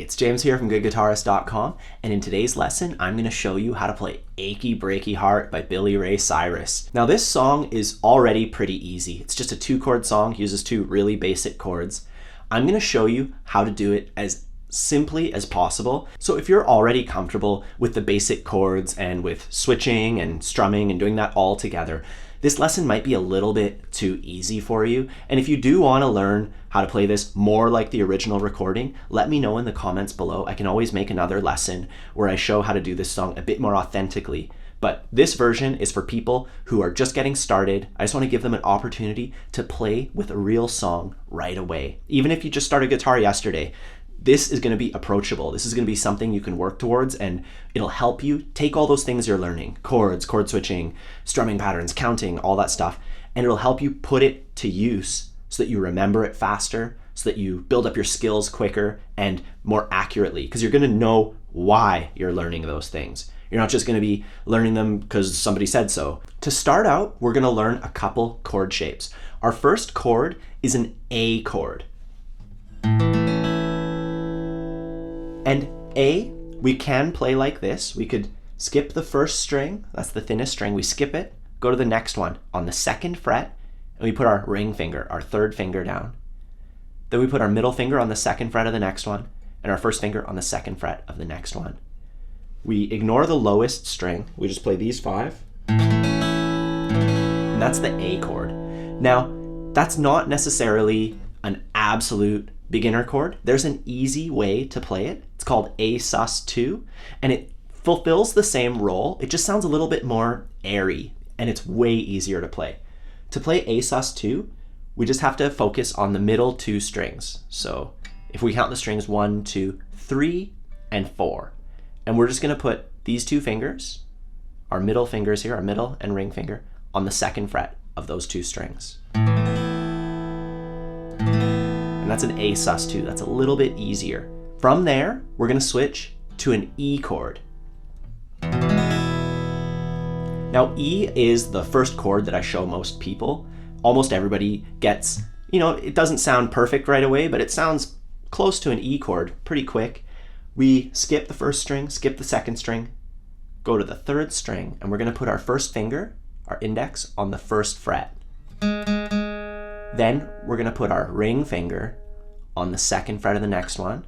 it's James here from goodguitarist.com, and in today's lesson, I'm going to show you how to play Achy Breaky Heart by Billy Ray Cyrus. Now this song is already pretty easy. It's just a 2-chord song, uses 2 really basic chords. I'm going to show you how to do it as simply as possible. So if you're already comfortable with the basic chords and with switching and strumming and doing that all together, this lesson might be a little bit too easy for you. And if you do want to learn how to play this more like the original recording, let me know in the comments below. I can always make another lesson where I show how to do this song a bit more authentically. But this version is for people who are just getting started. I just want to give them an opportunity to play with a real song right away. Even if you just started guitar yesterday, this is going to be approachable. This is going to be something you can work towards, and it'll help you take all those things you're learning, chords, chord switching, strumming patterns, counting, all that stuff, and it'll help you put it to use so that you remember it faster, so that you build up your skills quicker and more accurately, because you're going to know why you're learning those things. You're not just going to be learning them because somebody said so. To start out, we're going to learn a couple chord shapes. Our first chord is an A chord. And A, we can play like this. We could skip the first string, that's the thinnest string, we skip it, go to the next one on the 2nd fret, and we put our ring finger, our 3rd finger down. Then we put our middle finger on the 2nd fret of the next one, and our 1st finger on the 2nd fret of the next one. We ignore the lowest string, we just play these 5, and that's the A chord. Now, that's not necessarily an absolute beginner chord. There's an easy way to play it. It's called A sus2, and it fulfills the same role. It just sounds a little bit more airy, and it's way easier to play. To play A sus2, we just have to focus on the middle 2 strings. So if we count the strings 1, 2, 3, and 4, and we're just going to put these 2 fingers, our middle fingers here, our middle and ring finger, on the 2nd fret of those 2 strings. And that's an A sus2. That's a little bit easier. From there, we're going to switch to an E chord. Now, E is the first chord that I show most people. Almost everybody gets, it doesn't sound perfect right away, but it sounds close to an E chord pretty quick. We skip the 1st string, skip the 2nd string, go to the 3rd string, and we're going to put our 1st finger, our index, on the 1st fret. Then we're going to put our ring finger on the 2nd fret of the next one,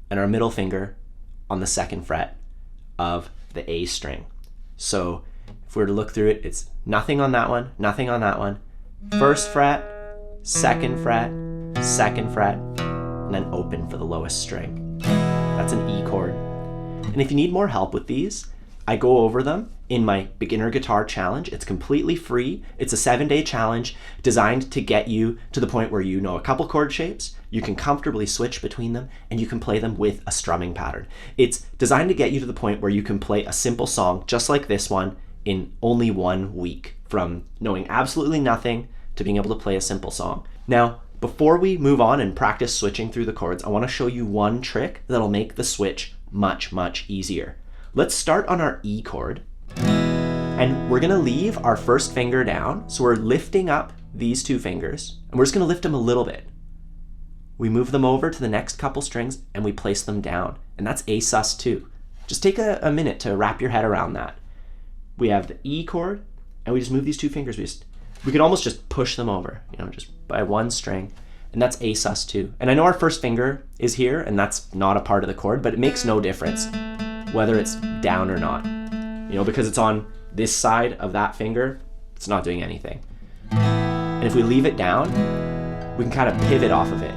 and our middle finger on the 2nd fret of the A string. So if we were to look through it, it's nothing on that one, nothing on that one, 1st fret, 2nd fret, 2nd fret, and then open for the lowest string. That's an E chord. And if you need more help with these, I go over them in my beginner guitar challenge. It's completely free. It's a 7-day challenge designed to get you to the point where you know a couple chord shapes, you can comfortably switch between them, and you can play them with a strumming pattern. It's designed to get you to the point where you can play a simple song just like this one in only 1 week, from knowing absolutely nothing to being able to play a simple song. Now, before we move on and practice switching through the chords, I want to show you one trick that'll make the switch much, much easier. Let's start on our E chord, and we're gonna leave our 1st finger down. So we're lifting up these 2 fingers, and we're just gonna lift them a little bit. We move them over to the next couple strings, and we place them down, and that's A sus2. Just take a minute to wrap your head around that. We have the E chord, and we just move these 2 fingers. We could almost just push them over, just by 1 string, and that's A sus2. And I know our 1st finger is here, and that's not a part of the chord, but it makes no difference whether it's down or not. Because it's on this side of that finger, it's not doing anything. And if we leave it down, we can kind of pivot off of it.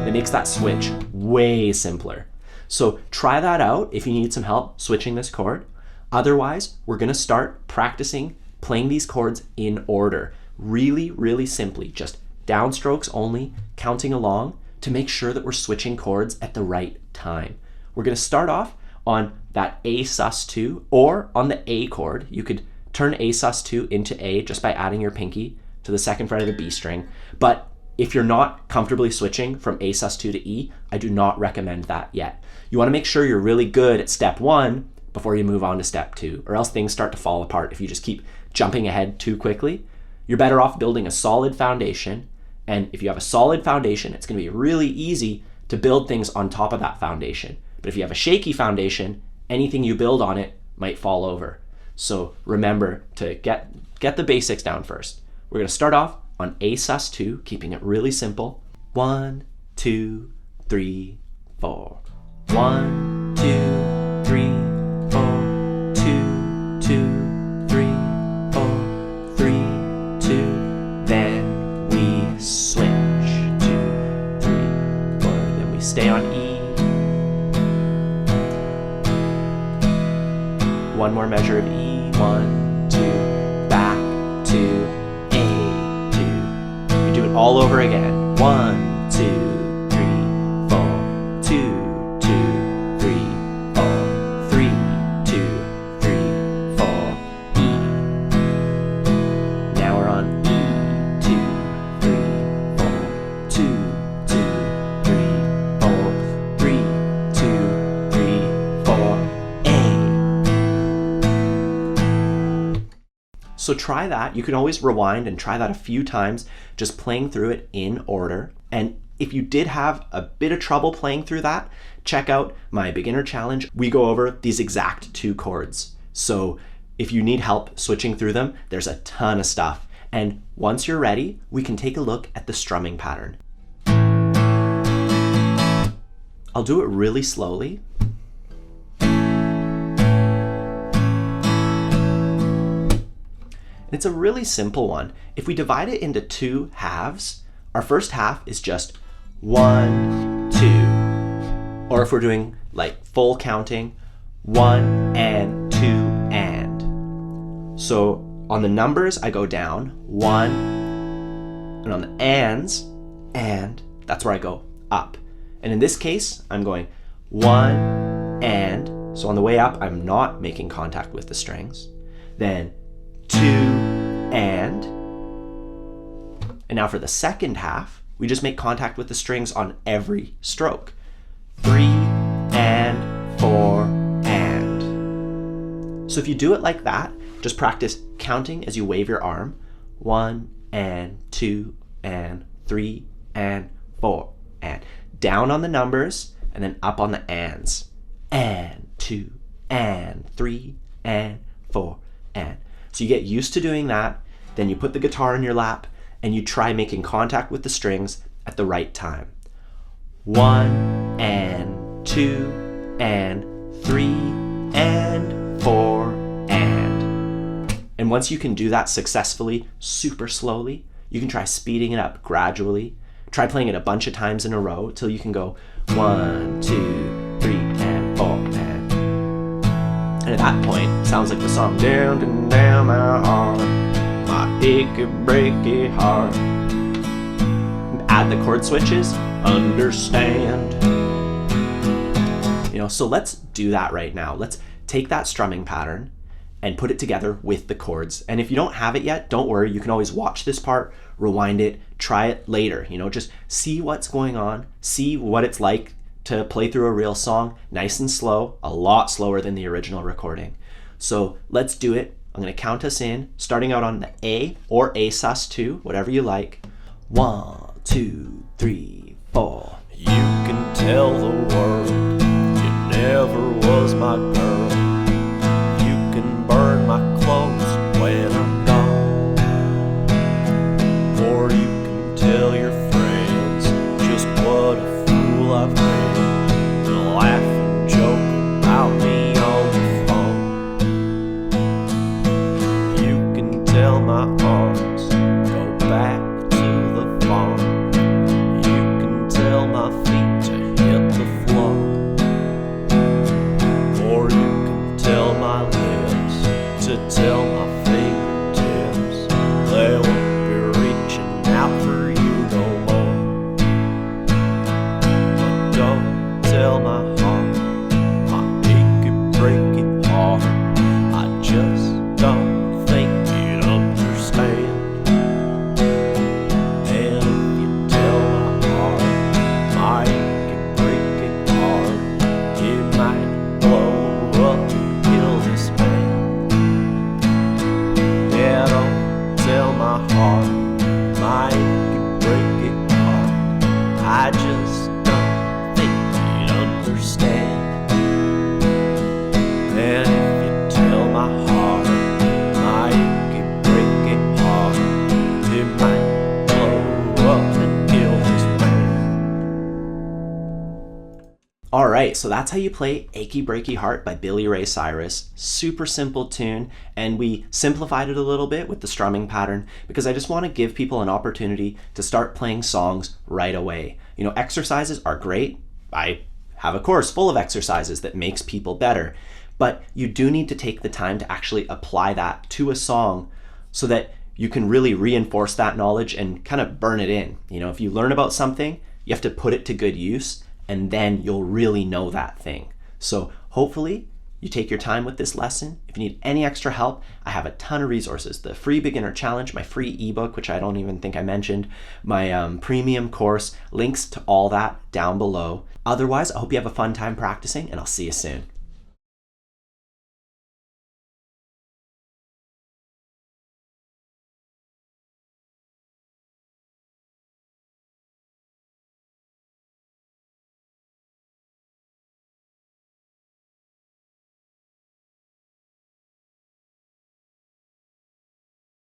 It makes that switch way simpler. So try that out if you need some help switching this chord. Otherwise, we're going to start practicing playing these chords in order. Really, really simply, just downstrokes only, counting along to make sure that we're switching chords at the right time. We're going to start off on that A sus2, or on the A chord. You could turn A sus2 into A just by adding your pinky to the 2nd fret of the B string. But if you're not comfortably switching from A sus2 to E, I do not recommend that yet. You want to make sure you're really good at step 1 before you move on to step 2, or else things start to fall apart if you just keep jumping ahead too quickly. You're better off building a solid foundation, and if you have a solid foundation, it's going to be really easy to build things on top of that foundation. But if you have a shaky foundation, anything you build on it might fall over. So remember to get the basics down first. We're going to start off on A sus2, keeping it really simple. 1, 2, 3, 4. 1, 2, 3, 4. 2, 2, 3, 4. 3, 2. Then we switch. 2, 3, 4. Then we stay on E. One more measure of E. 1, 2. Back to A. 2. You do it all over again. 1, 2, 3, 4. 2, 2, 3, 4. 3, 2, 3, 4. E. Now we're on E. 2, 3, 4. 2, 2, 3, 4. 3, 2, 3, 4. A. So try that. You can always rewind and try that a few times, just playing through it in order. And if you did have a bit of trouble playing through that, check out my beginner challenge. We go over these exact 2 chords. So if you need help switching through them, there's a ton of stuff. And once you're ready, we can take a look at the strumming pattern. I'll do it really slowly. It's a really simple one. If we divide it into 2 halves, our first half is just 1, 2. Or if we're doing like full counting, 1 and 2 and. So on the numbers, I go down 1, and on the ands, and that's where I go up. And in this case, I'm going 1 and. So on the way up, I'm not making contact with the strings. Then 2 and now for the second half, we just make contact with the strings on every stroke. 3 and 4 and. So if you do it like that, just practice counting as you wave your arm. 1 and 2 and 3 and 4 and. Down on the numbers and then up on the ands. And 2 and 3 and 4 and. So you get used to doing that, then you put the guitar in your lap and you try making contact with the strings at the right time. 1 and 2 and 3 and 4 and. And once you can do that successfully, super slowly, you can try speeding it up gradually. Try playing it a bunch of times in a row till you can go 1, 2, 3 and 4 and. And at that point, it sounds like the song, down and down my heart, my achy breaky heart. Add the chord switches, understand. So let's do that right now. Let's take that strumming pattern and put it together with the chords. And if you don't have it yet, don't worry. You can always watch this part, rewind it, try it later. Just see what's going on, see what it's like to play through a real song, nice and slow, a lot slower than the original recording. So let's do it. I'm going to count us in, starting out on the A or A sus2, whatever you like. 1, 2, 3, 4. You can tell the world you never was my girl. You can burn my clothes when I'm gone, or you can tell your friends just what a fool I've been, and laugh and joke about me on the phone. You can tell my arms go back to the farm. You can tell my feet to hit the floor, or you can tell my lips to tell my fingertips they won't be reaching out for you no more. But don't tell my heart, my achy breaky heart, I just don't think you'd understand. And if you tell my heart, my achy breaky heart, it might blow up and kill this man. Yeah, don't tell my heart, my achy breaky heart, I just don't All right, so that's how you play Achy Breaky Heart by Billy Ray Cyrus. Super simple tune, and we simplified it a little bit with the strumming pattern because I just want to give people an opportunity to start playing songs right away. You know, exercises are great. I have a course full of exercises that makes people better, but you do need to take the time to actually apply that to a song so that you can really reinforce that knowledge and kind of burn it in. You know, if you learn about something, you have to put it to good use, and then you'll really know that thing. So hopefully you take your time with this lesson. If you need any extra help, I have a ton of resources. The free beginner challenge, my free ebook, which I don't even think I mentioned, my premium course, links to all that down below. Otherwise, I hope you have a fun time practicing, and I'll see you soon.